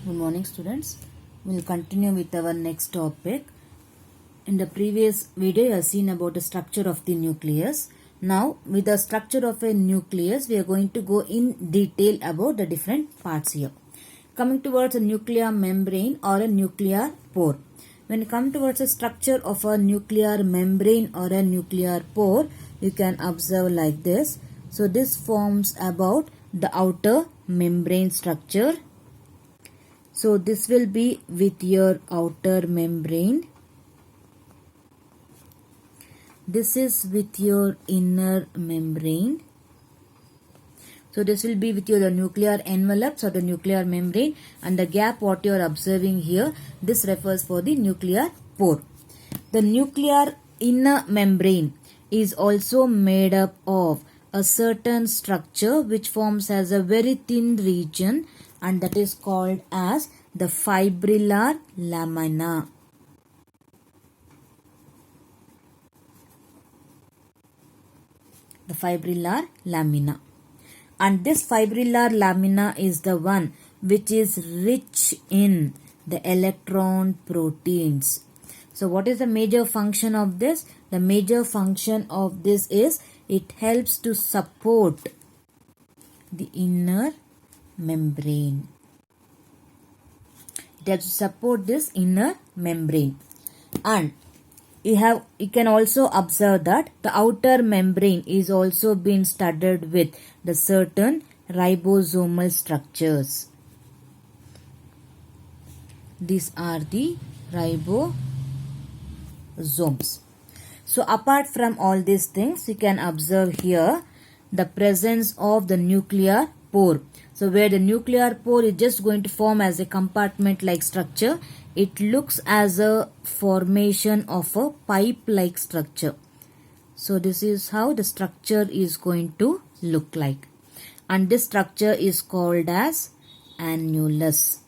Good morning, students. We'll continue with our next topic. In the previous video, you have seen about the structure of the nucleus. Now, with the structure of a nucleus, we are going to go in detail about the different parts here. Coming towards a nuclear membrane or a nuclear pore. When you come towards the structure of a nuclear membrane or a nuclear pore, you can observe like this. So, this forms about the outer membrane structure. So this will be with your outer membrane. This is with your inner membrane. So this will be with your nuclear envelopes or the nuclear membrane, and the gap what you are observing here, this refers for the nuclear pore. The nuclear inner membrane is also made up of a certain structure which forms as a very thin region, and that is called as the fibrillar lamina. The fibrillar lamina. And this fibrillar lamina is the one which is rich in the electron proteins. So what is the major function of this? The major function of this is it helps to support the inner membrane. It has to support this inner membrane. And you can also observe that the outer membrane is also being studded with the certain ribosomal structures. These are the ribosomes. So apart from all these things, you can observe here the presence of the nuclear pore. So where the nuclear pore is just going to form as a compartment like structure, it looks as a formation of a pipe like structure. So this is how the structure is going to look like. And this structure is called as annulus.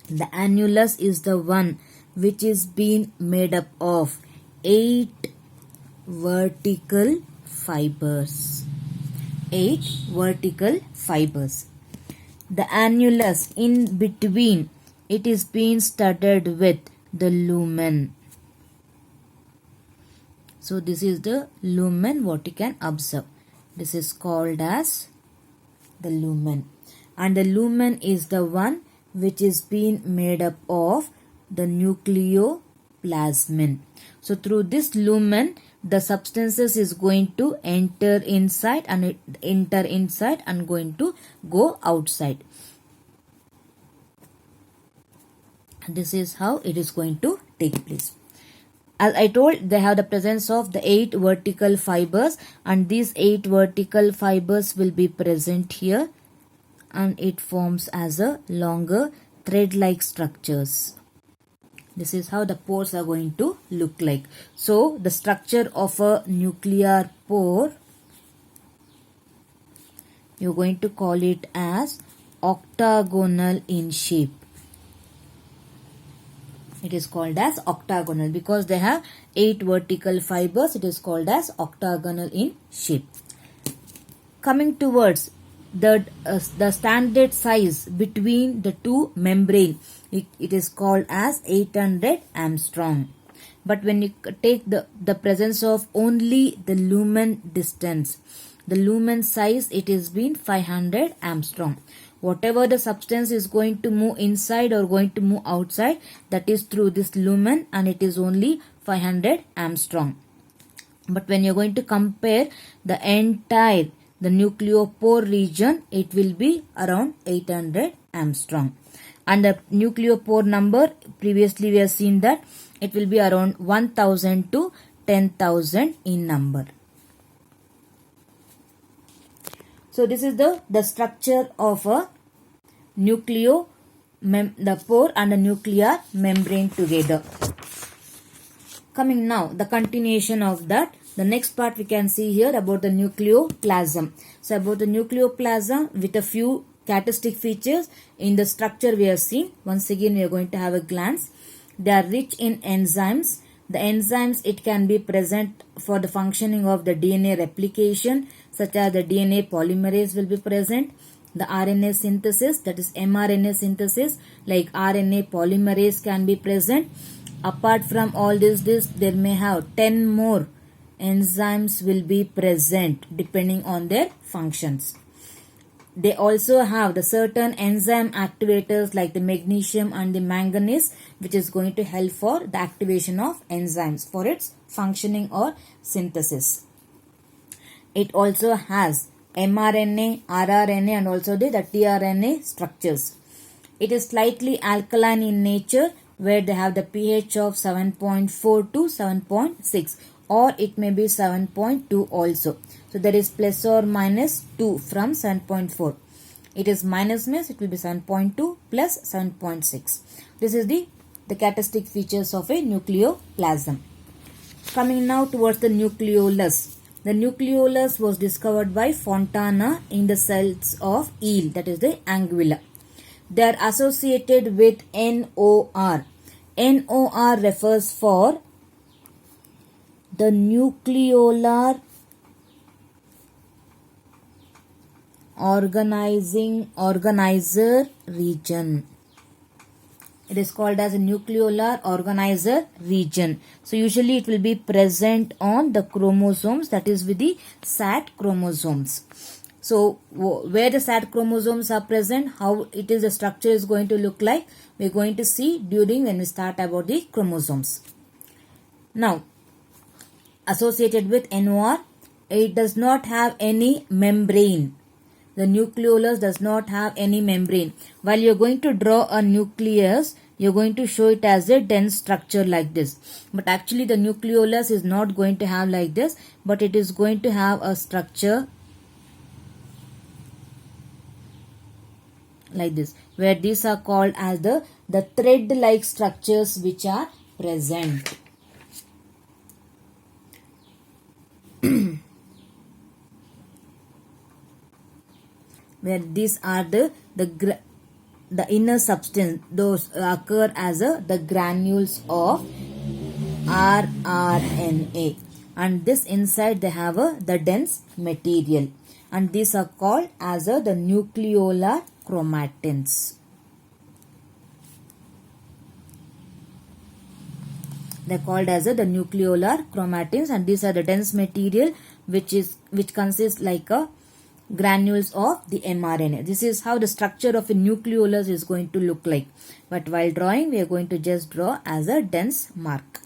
The annulus is the one which is being made up of 8 vertical fibers. 8 vertical fibers. The annulus, in between, it is being studded with the lumen. So this is the lumen what you can observe. This is called as the lumen. And the lumen is the one which is being made up of the nucleoplasmin. So through this lumen, the substances is going to enter inside and going to go outside. This is how it is going to take place. As I told, they have the presence of the 8 vertical fibers, and these 8 vertical fibers will be present here, and it forms as a longer thread-like structures. This is how the pores are going to look like. So the structure of a nuclear pore, you're going to call it as octagonal in shape. It is called as octagonal because they have 8 vertical fibers. It is called as octagonal in shape. Coming towards the standard size between the two membrane, it is called as 800 Armstrong. But when you take the presence of only the lumen distance, the lumen size, it is been 500 Armstrong. Whatever the substance is going to move inside or going to move outside, that is through this lumen, and it is only 500 Armstrong. But when you're going to compare the entire the nucleopore region, it will be around 800 Armstrong. And the nucleopore number, previously we have seen that it will be around 1000 to 10,000 in number. So this is the structure of a the pore and a nuclear membrane together. Coming now, the continuation of that. The next part we can see here about the nucleoplasm. So about the nucleoplasm with a few characteristic features in the structure we have seen. Once again we are going to have a glance. They are rich in enzymes. The enzymes, it can be present for the functioning of the DNA replication, such as the DNA polymerase will be present. the RNA synthesis, that is mRNA synthesis, like RNA polymerase can be present. Apart from all this, there may have 10 more enzymes will be present depending on their functions. They also have the certain enzyme activators like the magnesium and the manganese, which is going to help for the activation of enzymes for its functioning or synthesis. It also has mRNA, rRNA and also the tRNA structures. It is slightly alkaline in nature, where they have the pH of 7.4 to 7.6, or it may be 7.2 also. So there is plus or minus 2 from 7.4. It is minus means it will be 7.2 plus 7.6. This is the characteristic features of a nucleoplasm. Coming now towards the nucleolus. The nucleolus was discovered by Fontana in the cells of eel, that is the anguilla. They are associated with NOR. NOR refers for the nucleolar organizer region. It is called as a nucleolar organizer region. So usually it will be present on the chromosomes, that is with the SAT chromosomes. So where the SAT chromosomes are present, how it is the structure is going to look like, we are going to see during when we start about the chromosomes. Now, associated with NOR, it does not have any membrane. The nucleolus does not have any membrane. While you are going to draw a nucleus, you are going to show it as a dense structure like this. But actually the nucleolus is not going to have like this, but it is going to have a structure like this, where these are called as the thread-like structures which are present. Where these are the inner substance, those occur as the granules of rRNA, and this inside they have the dense material, and these are called as the nucleolar chromatins. They are called as the nucleolar chromatins, and these are the dense material which consists like a granules of the mRNA. This is how the structure of a nucleolus is going to look like. But while drawing, we are going to just draw as a dense mark.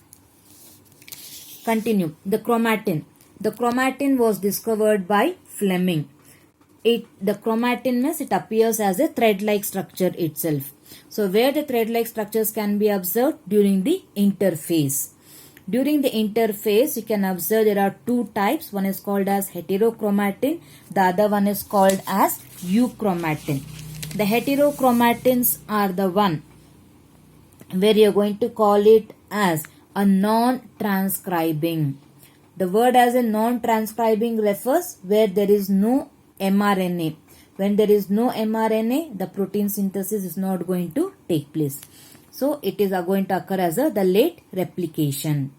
Continue. The chromatin. The chromatin was discovered by Fleming. The chromatin means it appears as a thread-like structure itself. So where the thread-like structures can be observed? During the interphase. During the interphase, you can observe there are two types. One is called as heterochromatin. The other one is called as euchromatin. The heterochromatins are the one where you are going to call it as a non-transcribing. The word as a non-transcribing refers where there is no mRNA. When there is no mRNA, the protein synthesis is not going to take place. So it is going to occur as the late replication.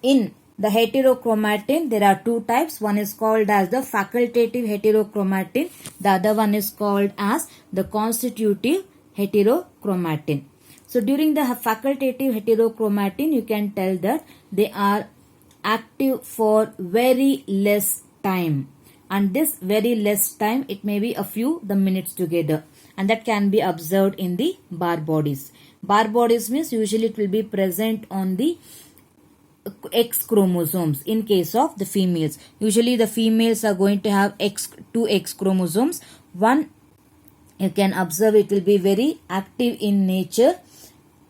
In the heterochromatin, there are two types. One is called as the facultative heterochromatin. The other one is called as the constitutive heterochromatin. So during the facultative heterochromatin, you can tell that they are active for very less time. And this very less time, it may be a few minutes together. And that can be observed in the bar bodies. Bar bodies means usually it will be present on the X chromosomes in case of the females. Usually the females are going to have two X chromosomes. One, you can observe it will be very active in nature,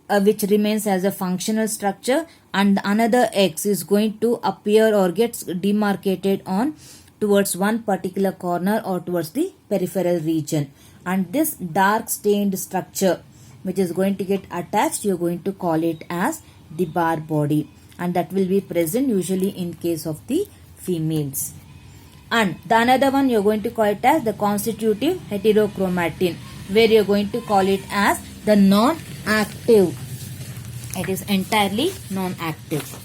which remains as a functional structure, and another X is going to appear or gets demarcated on towards one particular corner or towards the peripheral region. And this dark stained structure which is going to get attached, you are going to call it as the bar body, and that will be present usually in case of the females. And the another one you are going to call it as the constitutive heterochromatin, where you are going to call it as the non-active. It is entirely non-active.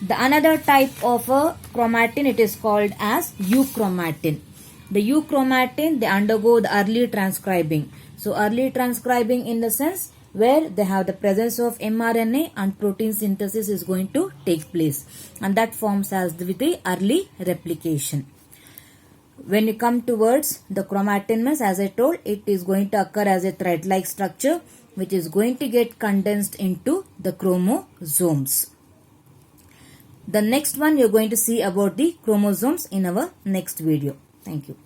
The another type of a chromatin, it is called as euchromatin. The euchromatin, they undergo the early transcribing. So early transcribing in the sense where they have the presence of mRNA and protein synthesis is going to take place, and that forms as the early replication. When you come towards the chromatin means, as I told, it is going to occur as a thread-like structure which is going to get condensed into the chromosomes. The next one you are going to see about the chromosomes in our next video. Thank you.